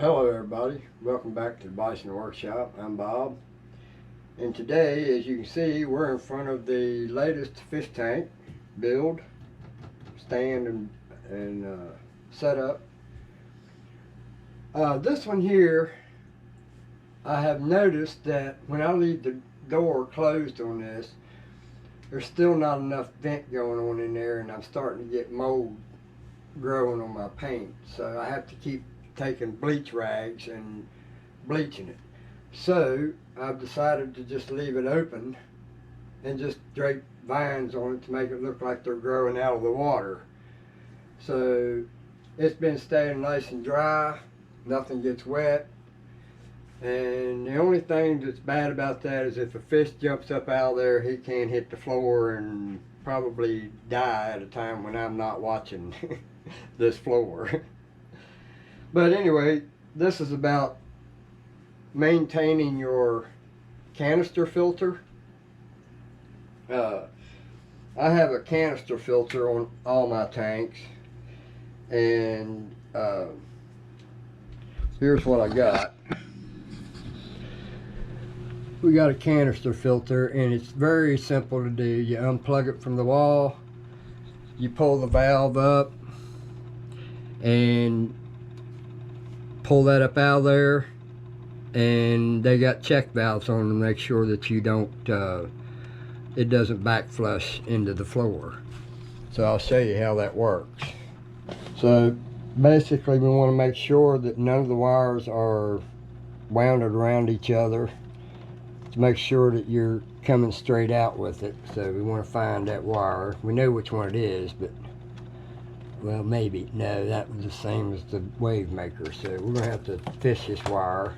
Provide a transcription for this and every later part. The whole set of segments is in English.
Hello everybody, welcome back to the Bison Workshop. I'm Bob, and today, as you can see, we're in front of the latest fish tank build, stand and setup. This one here, I have noticed that when I leave the door closed on this, there's still not enough vent going on in there, and I'm starting to get mold growing on my paint, so I have to keep taking bleach rags and bleaching it. So I've decided to just leave it open and just drape vines on it to make it look like they're growing out of the water. So it's been staying nice and dry, nothing gets wet, and the only thing that's bad about that is if a fish jumps up out of there, he can hit the floor and probably die at a time when I'm not watching this floor. But anyway, this is about maintaining your canister filter. I have a canister filter on all my tanks, and here's what I got. We got a canister filter, and it's very simple to do. You unplug it from the wall, you pull the valve up, and pull that up out of there, and they got check valves on them to make sure that you don't it doesn't back flush into the floor. So I'll show you how that works. So basically we want to make sure that none of the wires are wounded around each other to make sure that you're coming straight out with it. So we want to find that wire. We know which one it is, but well, maybe. No, that was the same as the wave maker. So we're going to have to fish this wire,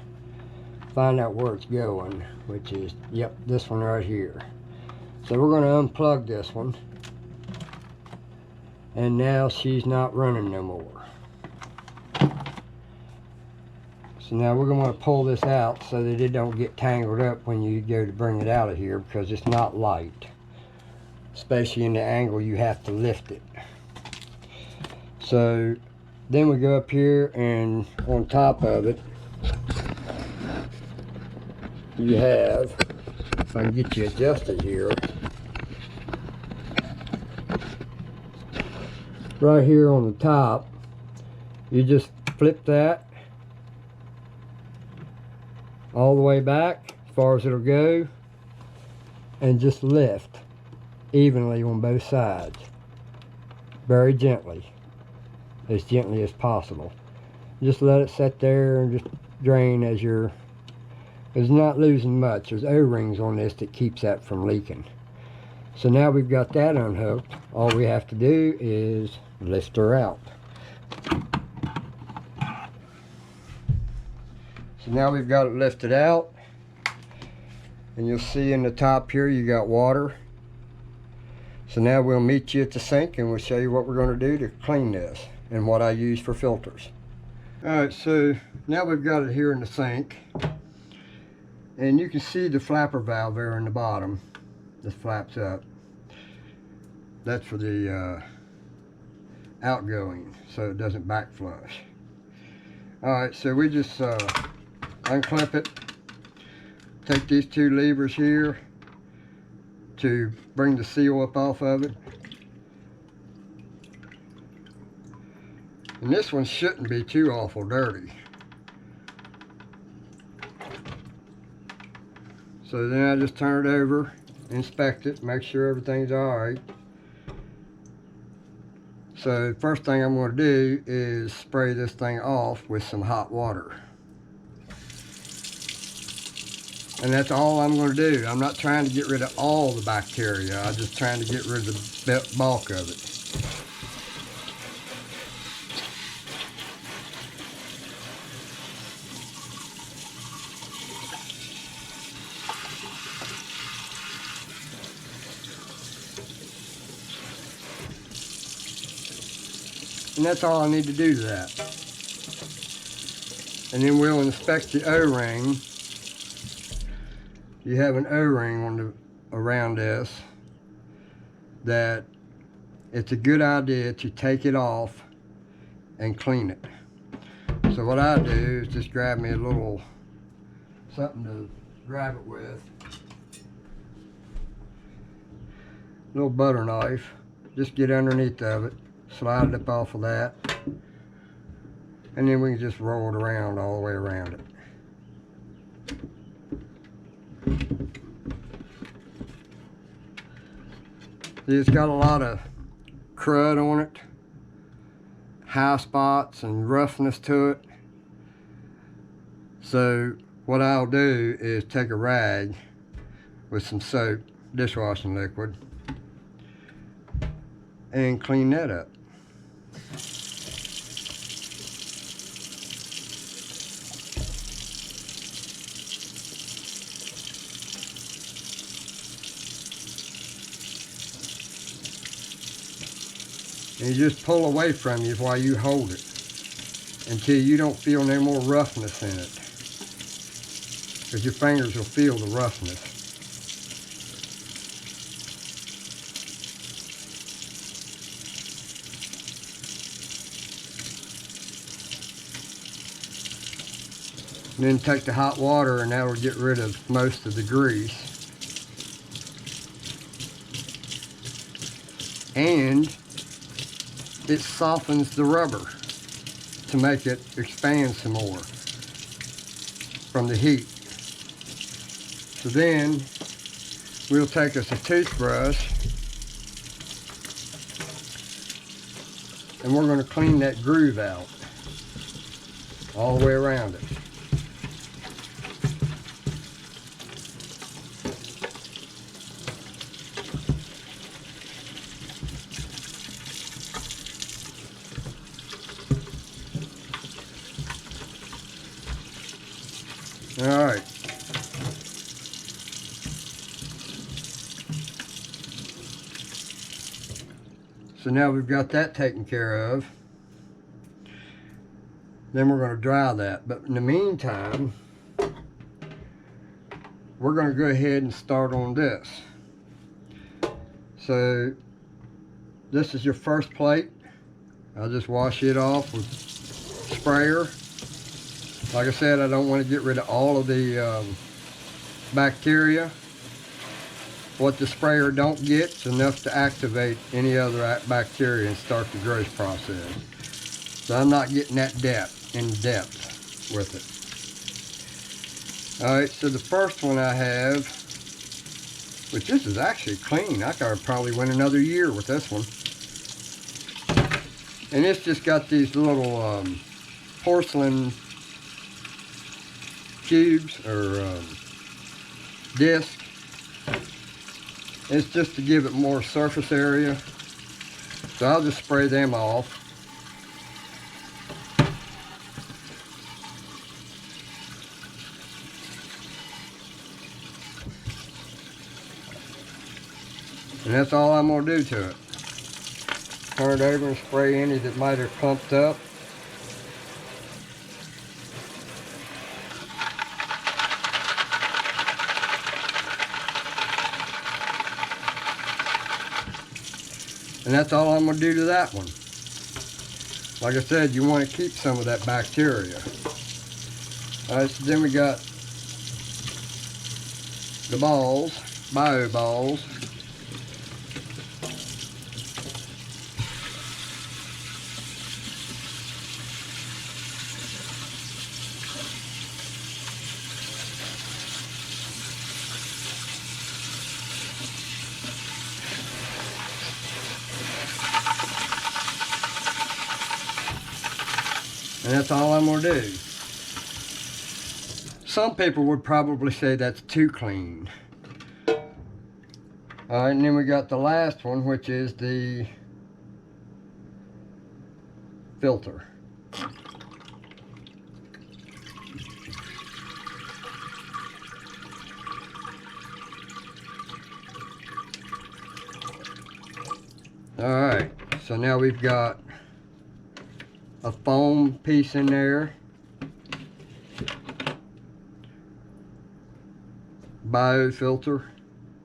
find out where it's going, which is, yep, this one right here. So we're going to unplug this one. And now she's not running no more. So now we're going to pull this out so that it don't get tangled up when you go to bring it out of here, because it's not light. Especially in the angle you have to lift it. So then we go up here, and on top of it you have, if I can get you adjusted here, right here on the top, you just flip that all the way back as far as it'll go, and just lift evenly on both sides, very gently as possible. Just let it sit there and just drain as you're, it's not losing much. There's O-rings on this that keeps that from leaking. So now we've got that unhooked. All we have to do is lift her out. So now we've got it lifted out, and you'll see in the top here you got water. So now we'll meet you at the sink, and we'll show you what we're going to do to clean this and what I use for filters. Alright, so now we've got it here in the sink, and you can see the flapper valve there in the bottom. This flaps up. That's for the outgoing, so it doesn't back flush. Alright, so we just unclip it, take these two levers here to bring the seal up off of it. And this one shouldn't be too awful dirty. So then I just turn it over, inspect it, make sure everything's alright. So first thing I'm going to do is spray this thing off with some hot water. And that's all I'm going to do. I'm not trying to get rid of all the bacteria. I'm just trying to get rid of the bulk of it. And that's all I need to do to that. And then we'll inspect the O-ring. You have an O-ring on the around this that it's a good idea to take it off and clean it. So what I do is just grab me a little something to grab it with. Little butter knife. Just get underneath of it, slide it up off of that, and then we can just roll it around all the way around it. It's got a lot of crud on it, high spots and roughness to it. So what I'll do is take a rag with some soap, dishwashing liquid, and clean that up. And you just pull away from you while you hold it until you don't feel no more roughness in it, because your fingers will feel the roughness. And then take the hot water and that will get rid of most of the grease. And it softens the rubber to make it expand some more from the heat. So then we'll take us a toothbrush and we're going to clean that groove out all the way around it. Alright. So now we've got that taken care of. Then we're going to dry that. But in the meantime, we're going to go ahead and start on this. So this is your first plate. I'll just wash it off with sprayer. Like I said, I don't want to get rid of all of the bacteria. What the sprayer don't get is enough to activate any other bacteria and start the growth process. So I'm not getting that in depth with it. Alright, so the first one I have, which this is actually clean. I could probably went another year with this one. And it's just got these little porcelain cubes or discs. It's just to give it more surface area. So I'll just spray them off. And that's all I'm going to do to it. Turn it over and spray any that might have clumped up. And that's all I'm going to do to that one. Like I said, you want to keep some of that bacteria. Alright, so then we got the balls, bio balls. And that's all I'm going to do. Some people would probably say that's too clean. Alright, and then we got the last one, which is the filter. Alright, so now we've got a foam piece in there, biofilter.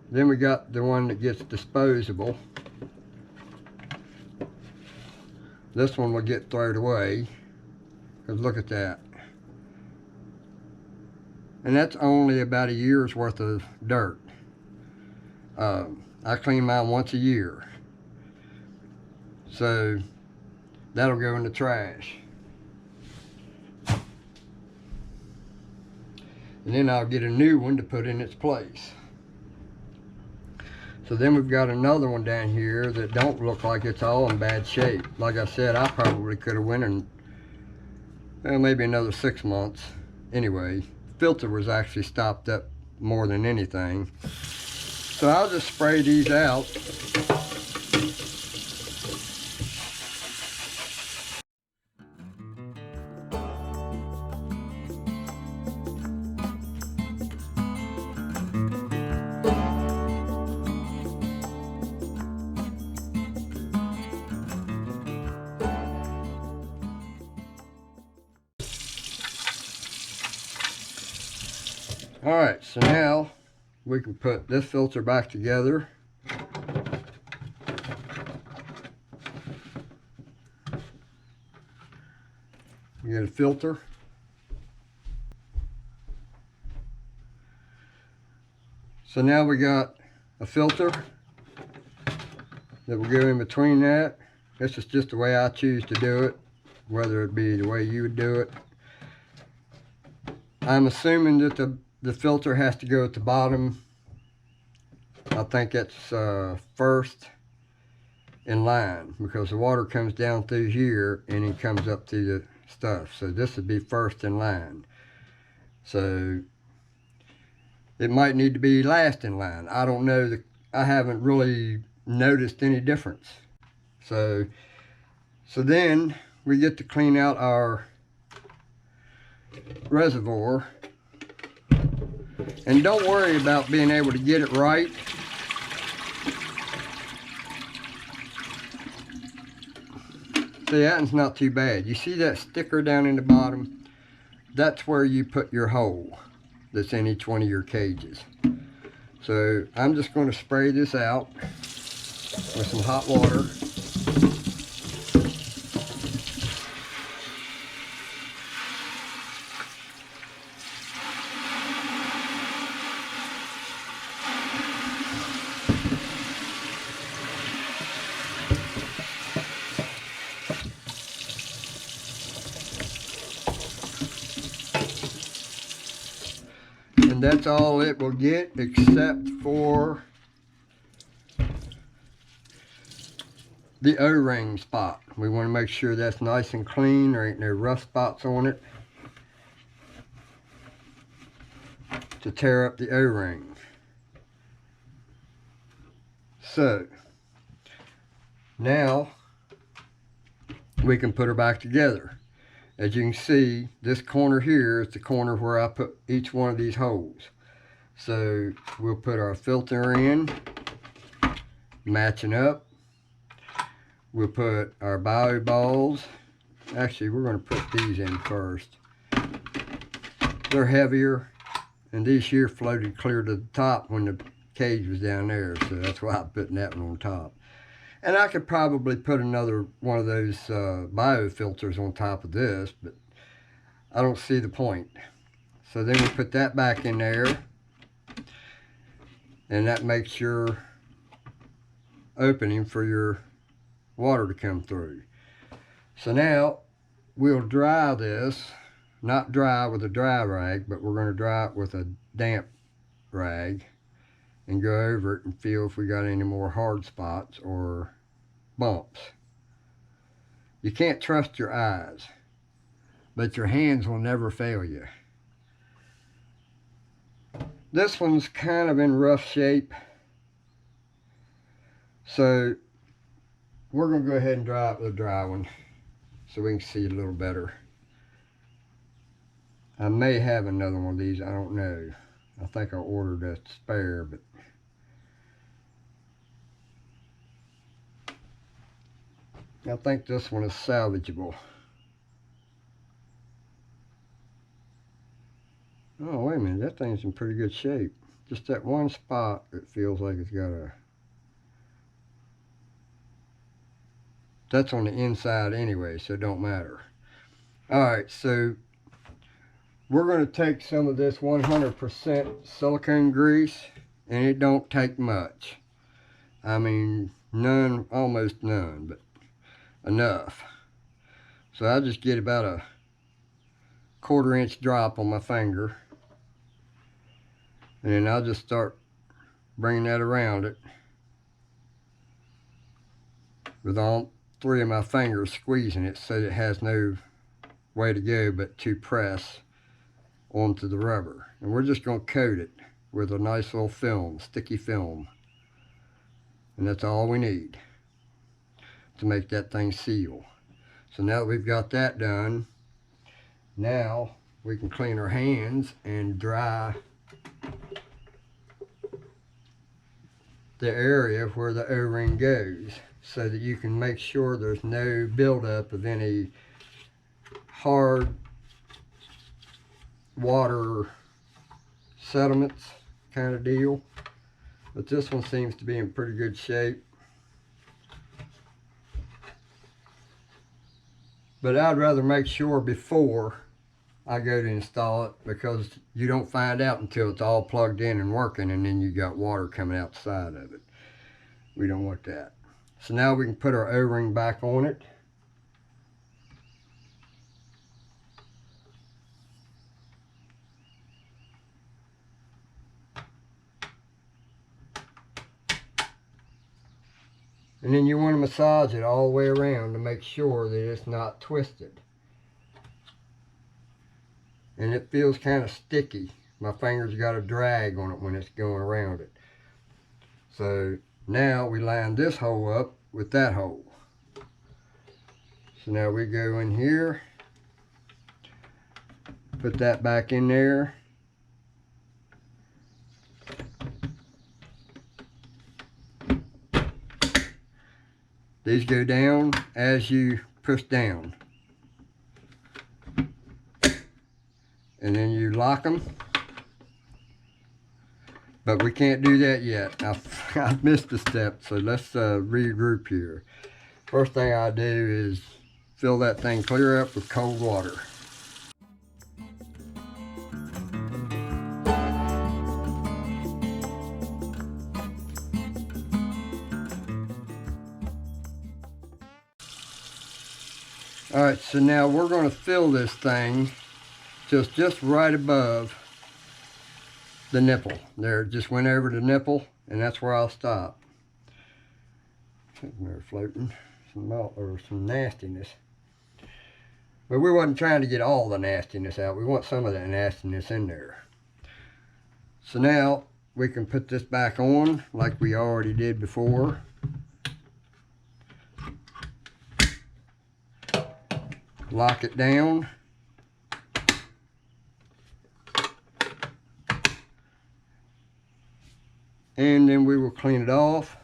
Then we got the one that gets disposable. This one will get thrown away Because look at that. And that's only about a year's worth of dirt. I clean mine once a year. So that'll go in the trash. And then I'll get a new one to put in its place. So then we've got another one down here that don't look like it's all in bad shape. Like I said, I probably could have went in maybe another 6 months. Anyway, filter was actually stopped up more than anything. So I'll just spray these out. All right, so now we can put this filter back together. You get a filter. So now we got a filter that will go in between that. This is just the way I choose to do it, whether it be the way you would do it. I'm assuming that the filter has to go at the bottom. I think it's first in line, because the water comes down through here and it comes up through the stuff. So this would be first in line. So it might need to be last in line. I don't know. I haven't really noticed any difference. So then we get to clean out our reservoir. And don't worry about being able to get it right. See, that one's not too bad. You see that sticker down in the bottom? That's where you put your hole that's in each one of your cages. So I'm just going to spray this out with some hot water. And that's all it will get, except for the O-ring spot. We want to make sure that's nice and clean. There ain't no rough spots on it to tear up the O-ring. So now we can put her back together. As you can see, this corner here is the corner where I put each one of these holes. So we'll put our filter in, matching up. We'll put our bio balls. Actually, we're going to put these in first. They're heavier, and these here floated clear to the top when the cage was down there, so that's why I'm putting that one on top. And I could probably put another one of those bio filters on top of this, but I don't see the point. So then we put that back in there, and that makes your opening for your water to come through. So now we'll dry this, not dry with a dry rag, but we're going to dry it with a damp rag and go over it and feel if we got any more hard spots or bumps. You can't trust your eyes, but your hands will never fail you. This one's kind of in rough shape, so we're going to go ahead and dry it with a dry one so we can see a little better. I may have another one of these, I don't know. I think I ordered a spare, but I think this one is salvageable. Oh, wait a minute, that thing's in pretty good shape. Just that one spot, it feels like it's got a... That's on the inside anyway, so it don't matter. Alright, so we're going to take some of this 100% silicone grease, and it don't take much. I mean, none, almost none, but enough. So I'll just get about a 1/4 inch drop on my finger, and then I'll just start bringing that around it with all 3 of my fingers, squeezing it so it has no way to go but to press onto the rubber. And we're just going to coat it with a nice little film, sticky film, and that's all we need to make that thing seal. So now that we've got that done, now we can clean our hands and dry the area where the O-ring goes, so that you can make sure there's no buildup of any hard water sediments kind of deal. But this one seems to be in pretty good shape. But I'd rather make sure before I go to install it, because you don't find out until it's all plugged in and working, and then you got water coming outside of it. We don't want that. So now we can put our O-ring back on it. And then you want to massage it all the way around to make sure that it's not twisted. And it feels kind of sticky. My fingers got a drag on it when it's going around it. So now we line this hole up with that hole. So now we go in here, put that back in there. These go down as you push down. And then you lock them. But we can't do that yet. I've missed a step, so let's regroup here. First thing I do is fill that thing clear up with cold water. Alright, so now we're going to fill this thing just right above the nipple. There, just went over the nipple, and that's where I'll stop. They're floating some malt or some nastiness. But we wasn't trying to get all the nastiness out. We want some of that nastiness in there. So now we can put this back on like we already did before. Lock it down. And then we will clean it off.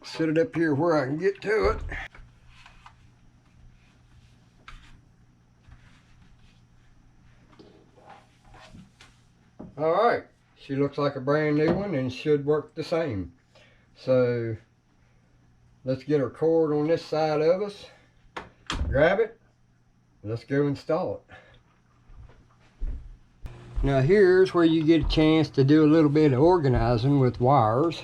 Set it up here where I can get to it. Alright, she looks like a brand new one and should work the same. So let's get our cord on this side of us, grab it, let's go install it. Now here's where you get a chance to do a little bit of organizing with wires,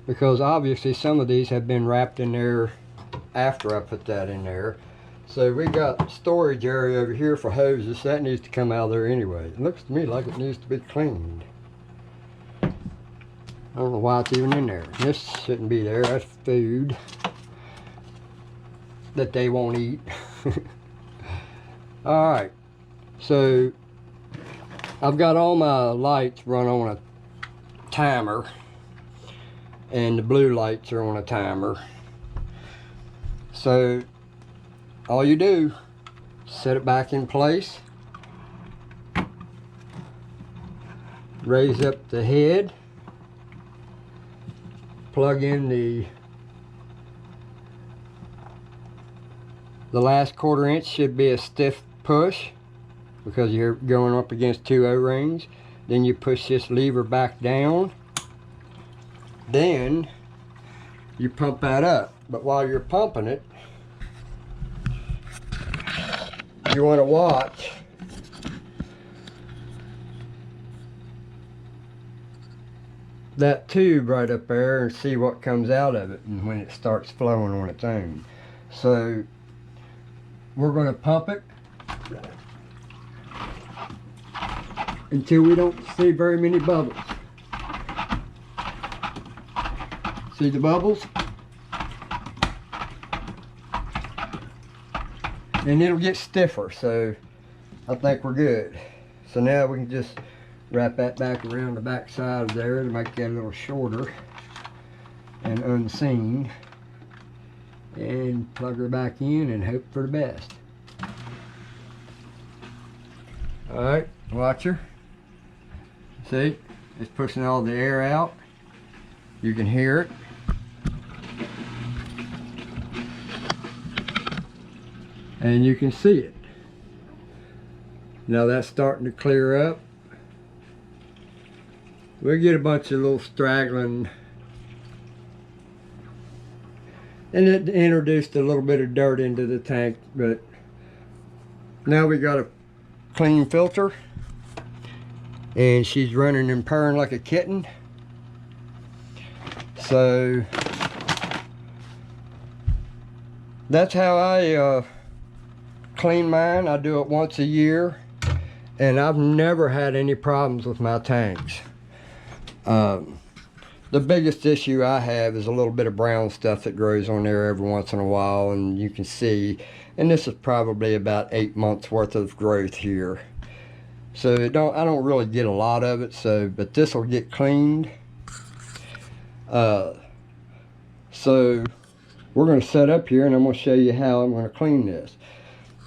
because obviously some of these have been wrapped in there after I put that in there. So we got storage area over here for hoses. That needs to come out of there anyway. It looks to me like it needs to be cleaned. I don't know why it's even in there. This shouldn't be there. That's food that they won't eat. Alright, so I've got all my lights run on a timer, and the blue lights are on a timer. So all you do, set it back in place, raise up the head, plug in the last 1/4 inch should be a stiff push, because you're going up against two O-rings. Then you push this lever back down. Then you pump that up. But while you're pumping it, you want to watch that tube right up there and see what comes out of it and when it starts flowing on its own. So we're going to pump it until we don't see very many bubbles. See the bubbles? And it'll get stiffer, so I think we're good. So now we can just wrap that back around the back side of there to make that a little shorter and unseen, and plug her back in and hope for the best. Alright, watch her. See, it's pushing all the air out. You can hear it. And you can see it. Now that's starting to clear up. We'll get a bunch of little straggling, and it introduced a little bit of dirt into the tank, but now we got a clean filter, and she's running and purring like a kitten. So that's how I clean mine. I do it once a year, and I've never had any problems with my tanks. The biggest issue I have is a little bit of brown stuff that grows on there every once in a while, and you can see, and this is probably about 8 months worth of growth here. So I don't really get a lot of it, but this will get cleaned. So we're going to set up here, and I'm going to show you how I'm going to clean this.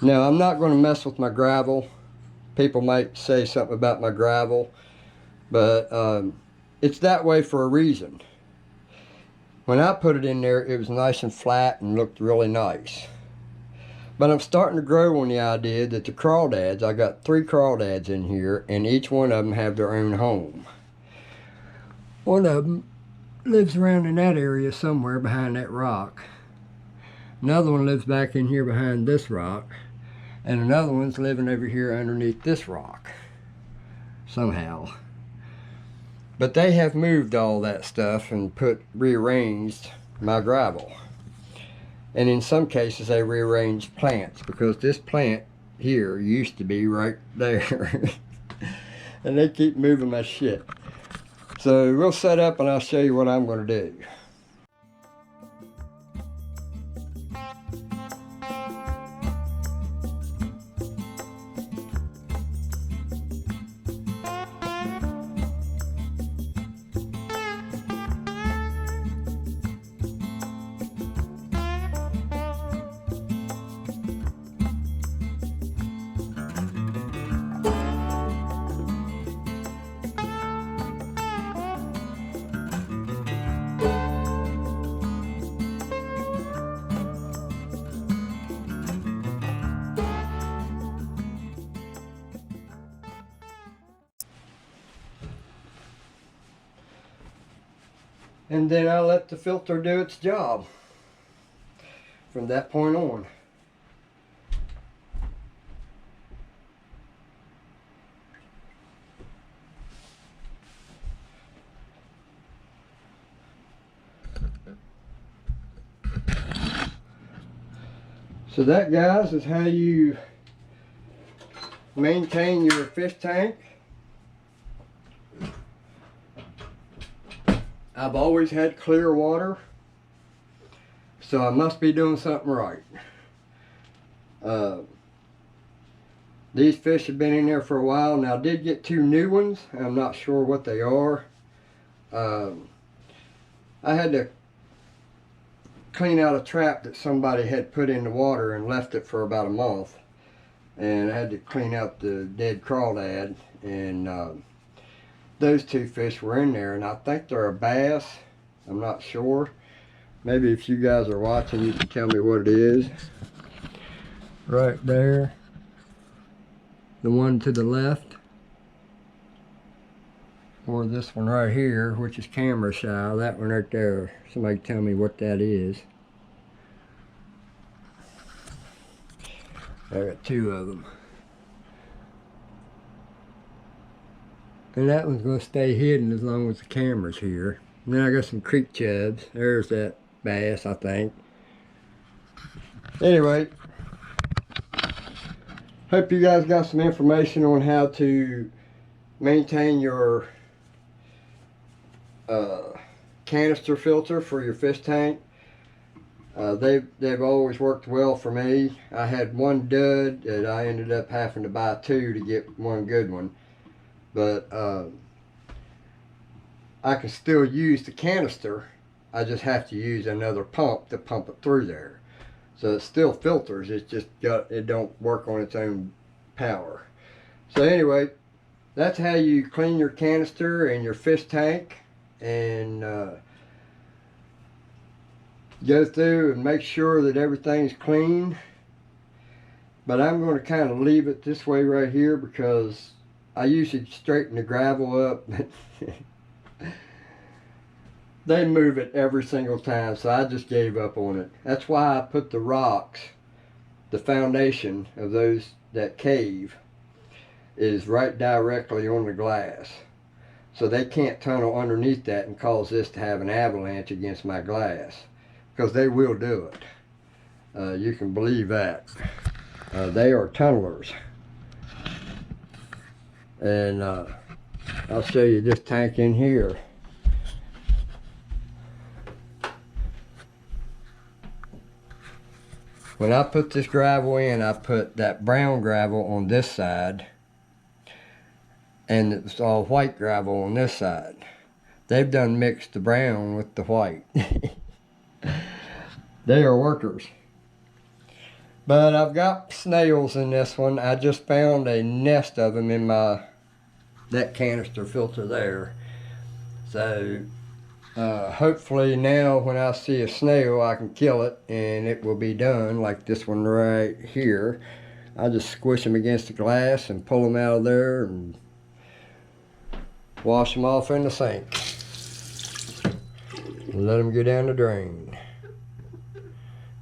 Now, I'm not going to mess with my gravel. People might say something about my gravel, but it's that way for a reason. When I put it in there, it was nice and flat and looked really nice. But I'm starting to grow on the idea that the crawdads, I got 3 crawdads in here, and each one of them have their own home. One of them lives around in that area somewhere behind that rock. Another one lives back in here behind this rock. And another one's living over here underneath this rock. Somehow. But they have moved all that stuff and rearranged my gravel. And in some cases they rearranged plants, because this plant here used to be right there. And they keep moving my shit. So we'll set up and I'll show you what I'm going to do. And then I let the filter do its job from that point on. So that, guys, is how you maintain your fish tank. I've always had clear water, so I must be doing something right. These fish have been in there for a while. Now I did get 2 new ones. I'm not sure what they are. I had to clean out a trap that somebody had put in the water and left it for about a month. And I had to clean out the dead crawdad, and those 2 fish were in there, and I think they're a bass. I'm not sure. Maybe if you guys are watching, you can tell me what it is. Right there. the one to the left, or this one right here, which is camera shy. That one right there, somebody tell me what that is. I got two of them. And that one's going to stay hidden as long as the camera's here. And then I got some creek chubs. There's that bass, I think. Anyway, hope you guys got some information on how to maintain your canister filter for your fish tank. They've always worked well for me. I had one dud that I ended up having to buy two to get one good one. But I can still use the canister. I just have to use another pump to pump it through there. So it still filters. It's just it don't work on its own power. So anyway, that's how you clean your canister and your fish tank, and go through and make sure that everything's clean. But I'm going to kind of leave it this way right here because I usually straighten the gravel up. They move it every single time, so I just gave up on it. That's why I put the rocks, the foundation of those that cave is right directly on the glass. So they can't tunnel underneath that and cause this to have an avalanche against my glass, because they will do it. You can believe that. They are tunnelers. And I'll show you this tank in here. When I put this gravel in, I put that brown gravel on this side, and it's all white gravel on this side. They've done mixed the brown with the white. They are workers. But I've got snails in this one. I just found a nest of them in that canister filter there. So hopefully now when I see a snail I can kill it and it will be done, like this one right here. I just squish them against the glass and pull them out of there and wash them off in the sink. And let them go down the drain.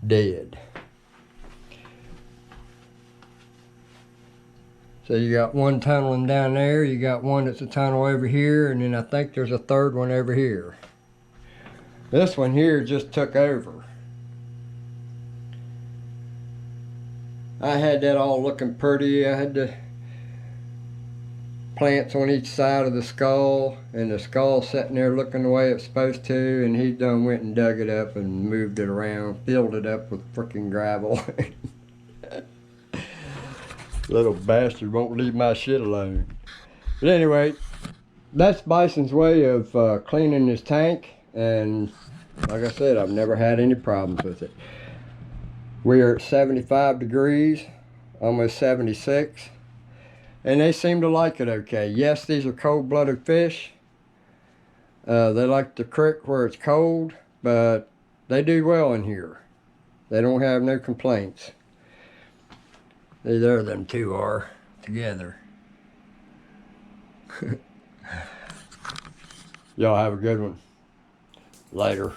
Dead. So you got one tunneling down there, you got one that's a tunnel over here, and then I think there's a third one over here. This one here just took over. I had that all looking pretty. I had the plants on each side of the skull, and the skull sitting there looking the way it's supposed to, and he done went and dug it up and moved it around, filled it up with freaking gravel. Little bastard won't leave my shit alone. But anyway, that's Bison's way of cleaning his tank, and like I said, I've never had any problems with it. We are at 75 degrees, almost 76, and they seem to like it okay. Yes, these are cold-blooded fish. They like the creek where it's cold, but they do well in here. They don't have no complaints. There them two are together. Y'all have a good one. Later.